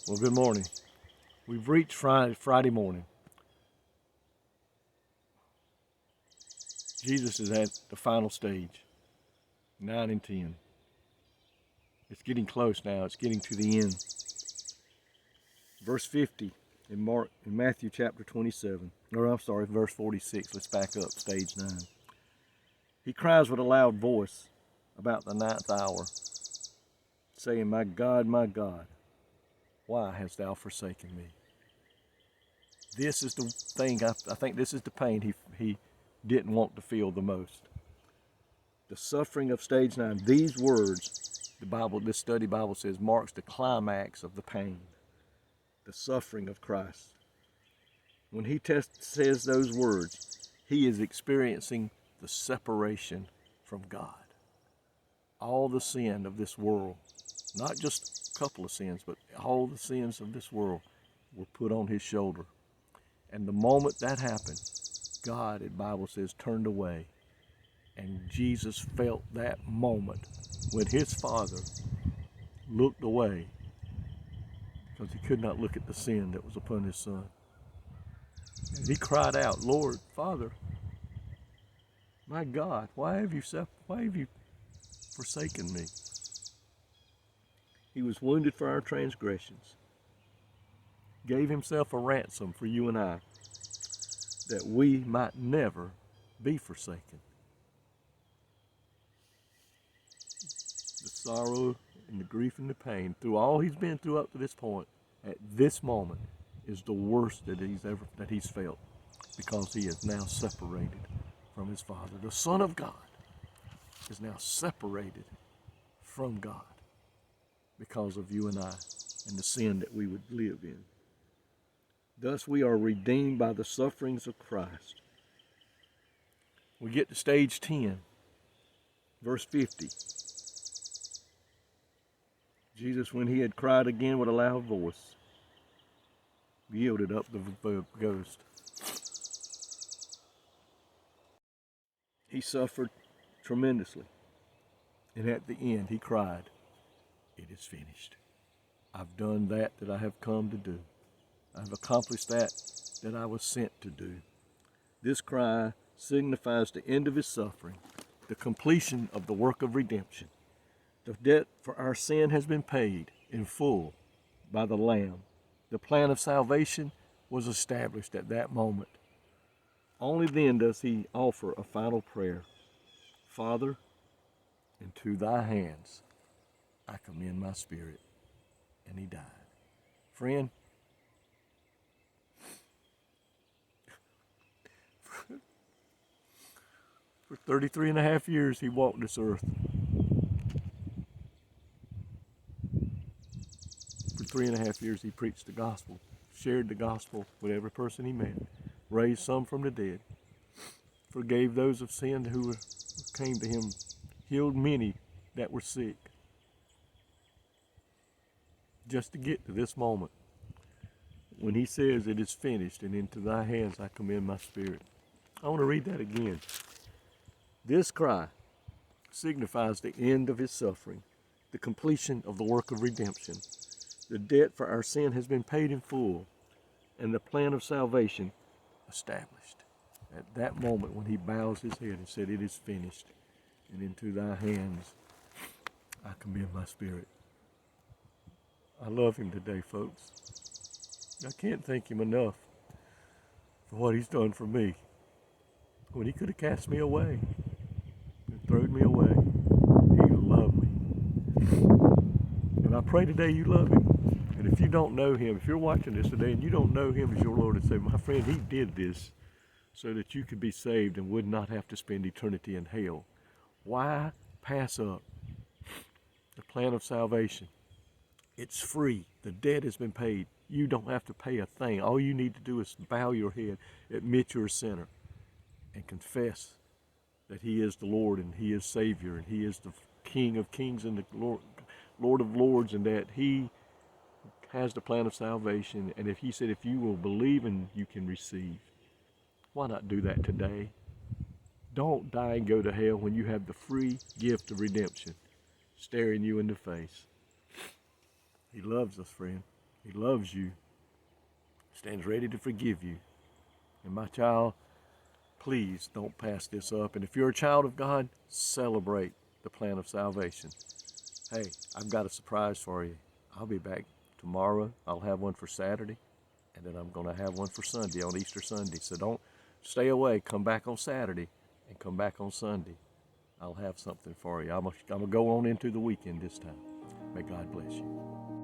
Well, good morning. We've reached Friday morning. Jesus is at the final stage, 9 and 10. It's getting close now. It's getting to the end. Verse 50 in Matthew chapter 27. Verse 46. Let's back up, stage 9. He cries with a loud voice about the 9th hour, saying, my God, why hast thou forsaken me? This is the thing, I think this is the pain he didn't want to feel the most. The suffering of stage 9. These words, this study Bible says, marks the climax of the pain, the suffering of Christ. When he says those words, he is experiencing the separation from God. All the sin of this world, not just a couple of sins, but all the sins of this world were put on his shoulder. And the moment that happened, God, the Bible says, turned away. And Jesus felt that moment when his Father looked away because he could not look at the sin that was upon his Son. And he cried out, Lord, Father, my God, why have you forsaken me? He was wounded for our transgressions, gave himself a ransom for you and I, that we might never be forsaken. The sorrow and the grief and the pain, through all he's been through up to this point, at this moment, is the worst that he's felt, because he is now separated from his Father. The Son of God is now separated from God because of you and I and the sin that we would live in. Thus we are redeemed by the sufferings of Christ. We get to stage 10, verse 50. Jesus, when he had cried again with a loud voice, yielded up the ghost. He suffered tremendously. And at the end, he cried, it is finished. I've done that I have come to do. I've accomplished that I was sent to do. This cry signifies the end of his suffering, the completion of the work of redemption. The debt for our sin has been paid in full by the Lamb. The plan of salvation was established at that moment. Only then does he offer a final prayer. Father, into thy hands I commend my spirit. And he died. Friend, for 33 and a half years he walked this earth. For 3.5 years he preached the gospel, shared the gospel with every person he met, raised some from the dead, forgave those of sin who came to him, healed many that were sick, just to get to this moment when he says it is finished, and into thy hands I commend my spirit. I want to read that again. This cry signifies the end of his suffering, the completion of the work of redemption. The debt for our sin has been paid in full, and the plan of salvation established. At that moment when he bows his head and said, it is finished, and into thy hands I commend my spirit. I love him today, folks. I can't thank him enough for what he's done for me. When he could have cast me away and thrown me away, he loved me. And I pray today you love him. And if you don't know him, if you're watching this today and you don't know him as your Lord and Savior, my friend, he did this so that you could be saved and would not have to spend eternity in hell. Why pass up the plan of salvation? It's free. The debt has been paid. You don't have to pay a thing. All you need to do is bow your head, admit you're a sinner, and confess that he is the Lord and he is Savior and he is the King of Kings and the Lord of Lords, and that he has the plan of salvation. And if he said, if you will believe and you can receive, why not do that today? Don't die and go to hell when you have the free gift of redemption staring you in the face. He loves us, friend. He loves you, stands ready to forgive you. And my child, please don't pass this up. And if you're a child of God, celebrate the plan of salvation. Hey, I've got a surprise for you. I'll be back tomorrow. I'll have one for Saturday, and then I'm going to have one for Sunday, on Easter Sunday. So don't stay away. Come back on Saturday and come back on Sunday. I'll have something for you. I'm going to go on into the weekend this time. May God bless you.